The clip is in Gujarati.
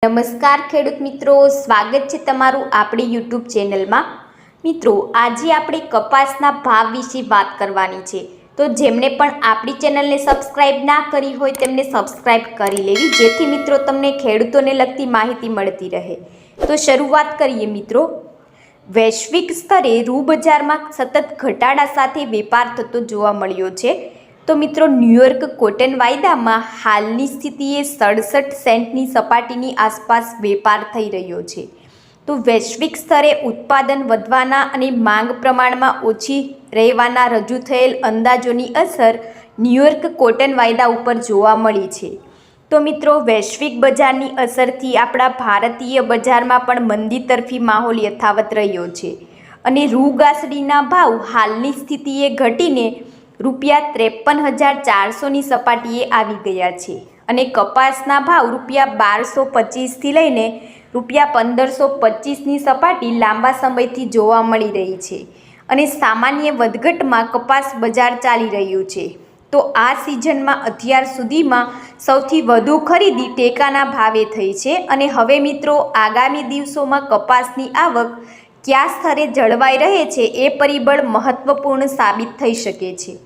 નમસ્કાર ખેડૂત મિત્રો, સ્વાગત છે તમારું આપણી યુટ્યુબ ચેનલમાં। મિત્રો, આજે આપણે કપાસના ભાવ વિશે વાત કરવાની છે, તો જેમણે પણ આપણી ચેનલને સબસ્ક્રાઇબ ના કરી હોય તેમને સબસ્ક્રાઇબ કરી લેવી, જેથી મિત્રો તમને ખેડૂતોને લગતી માહિતી મળતી રહે। તો શરૂઆત કરીએ મિત્રો। વૈશ્વિક સ્તરે રૂ બજારમાં સતત ઘટાડા સાથે વેપાર થતો જોવા મળ્યો છે। તો મિત્રો, ન્યૂયોર્ક કોટન વાયદામાં હાલની સ્થિતિએ 67 સેન્ટની સપાટીની આસપાસ વેપાર થઈ રહ્યો છે। તો વૈશ્વિક સ્તરે ઉત્પાદન વધવાના અને માંગ પ્રમાણમાં ઓછી રહેવાના રજૂ થયેલ અંદાજોની અસર ન્યૂયોર્ક કોટન વાયદા ઉપર જોવા મળી છે। તો મિત્રો, વૈશ્વિક બજારની અસરથી આપણા ભારતીય બજારમાં પણ મંદી તરફી માહોલ યથાવત રહ્યો છે અને રૂ ગાસડીના ભાવ હાલની સ્થિતિએ ઘટીને ₹53,400ની સપાટીએ આવી ગયા છે અને કપાસના ભાવ ₹1225થી લઈને ₹1525ની સપાટી લાંબા સમયથી જોવા મળી રહી છે અને સામાન્ય વધઘટમાં કપાસ બજાર ચાલી રહ્યું છે। તો આ સિઝનમાં અત્યાર સુધીમાં સૌથી વધુ ખરીદી ટેકાના ભાવે થઈ છે અને હવે મિત્રો, આગામી દિવસોમાં કપાસની આવક કયા સ્તરે જળવાઈ રહે છે એ પરિબળ મહત્વપૂર્ણ સાબિત થઈ શકે છે।